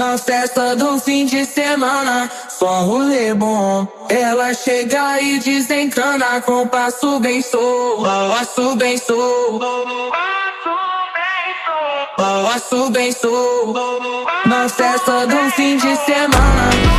Na festa do fim de semana, só rolê bom. Ela chega e desencana com passo bem sou, passo bem sou, passo bem sou. Na festa do fim de semana.